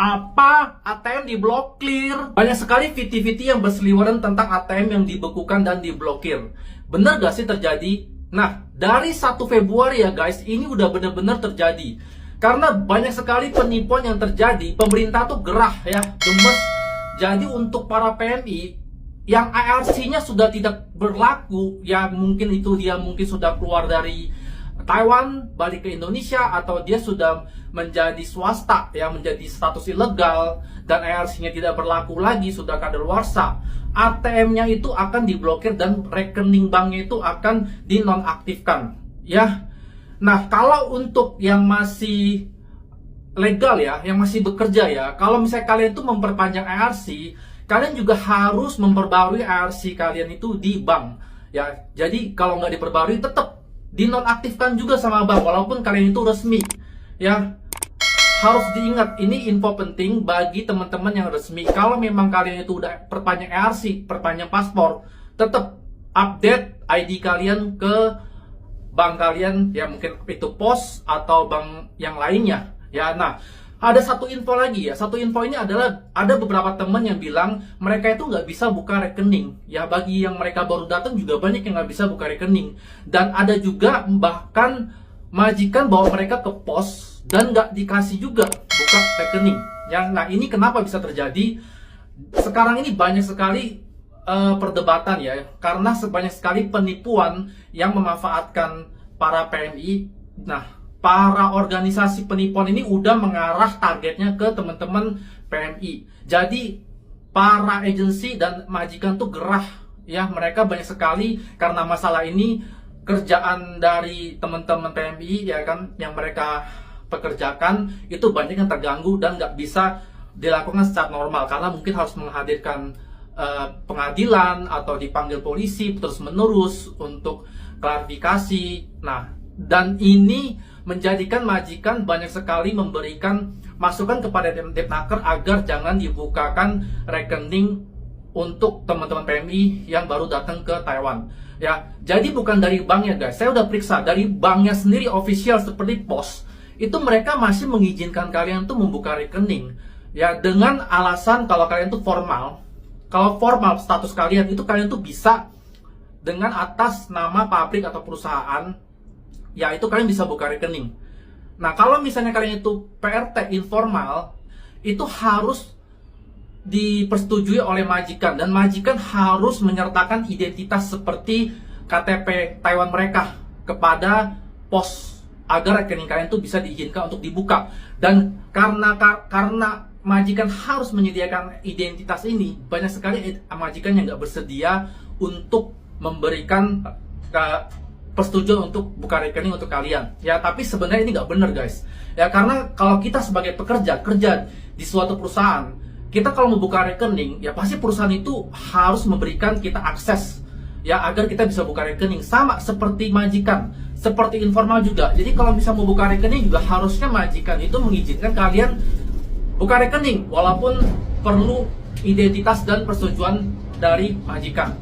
Apa ATM diblokir? Banyak sekali VT-VT yang berseliweran tentang ATM yang dibekukan dan diblokir. Bener gak sih terjadi? Nah, dari 1 Februari ya guys, ini udah bener-bener terjadi. Karena banyak sekali penipuan yang terjadi, pemerintah tuh gerah ya, gemes. Jadi untuk para PMI yang ARC-nya sudah tidak berlaku, ya mungkin itu dia mungkin sudah keluar dari Taiwan, balik ke Indonesia, atau dia sudah menjadi swasta, yang menjadi status ilegal, dan ARC-nya tidak berlaku lagi, sudah kadaluarsa, ATM-nya itu akan diblokir dan rekening banknya itu akan dinonaktifkan, ya. Nah, kalau untuk yang masih legal ya, yang masih bekerja ya, kalau misalnya kalian itu memperpanjang ARC, kalian juga harus memperbarui ARC kalian itu di bank, ya. Jadi kalau nggak diperbarui tetap dinonaktifkan juga sama bank, walaupun kalian itu resmi, ya. Harus diingat, ini info penting bagi teman-teman yang resmi. Kalau memang kalian itu udah perpanjang ARC, perpanjang paspor, tetap update ID kalian ke bank kalian, ya mungkin itu pos atau bank yang lainnya, ya. Nah, ada satu info lagi ya. Satu info ini adalah ada beberapa teman yang bilang mereka itu nggak bisa buka rekening. Ya, bagi yang mereka baru datang juga banyak yang nggak bisa buka rekening. Dan ada juga bahkan majikan bawa mereka ke pos dan nggak dikasih juga buka rekening. Nah, ini kenapa bisa terjadi? Sekarang ini banyak sekali perdebatan ya, karena sebanyak sekali penipuan yang memanfaatkan para PMI. Nah, para organisasi penipuan ini udah mengarah targetnya ke teman-teman PMI. Jadi para agensi dan majikan tuh gerah ya, mereka banyak sekali karena masalah ini. Kerjaan dari teman-teman PMI ya kan, yang mereka pekerjakan itu banyak yang terganggu dan nggak bisa dilakukan secara normal, karena mungkin harus menghadirkan pengadilan atau dipanggil polisi terus menerus untuk klarifikasi. Nah, dan ini menjadikan majikan banyak sekali memberikan masukan kepada Depnaker agar jangan dibukakan rekening untuk teman-teman PMI yang baru datang ke Taiwan. Ya, jadi bukan dari banknya guys. Saya udah periksa dari banknya sendiri official seperti pos. Itu mereka masih mengizinkan kalian tuh membuka rekening. Ya, dengan alasan kalau kalian tuh formal. Kalau formal status kalian itu kalian tuh bisa dengan atas nama pabrik atau perusahaan. Ya, itu kalian bisa buka rekening. Nah, kalau misalnya kalian itu PRT informal, itu harus dipersetujui oleh majikan, dan majikan harus menyertakan identitas seperti KTP Taiwan mereka kepada pos agar rekening kalian tuh bisa diizinkan untuk dibuka. Dan karena majikan harus menyediakan identitas ini, banyak sekali majikan yang nggak bersedia untuk memberikan persetujuan untuk buka rekening untuk kalian. Ya, tapi sebenarnya ini nggak benar guys. Ya, karena kalau kita sebagai pekerja kerja di suatu perusahaan, kita kalau membuka rekening, ya pasti perusahaan itu harus memberikan kita akses, ya agar kita bisa buka rekening. Sama seperti majikan, seperti informal juga. Jadi kalau bisa mau buka rekening juga harusnya majikan itu mengizinkan kalian buka rekening, walaupun perlu identitas dan persetujuan dari majikan.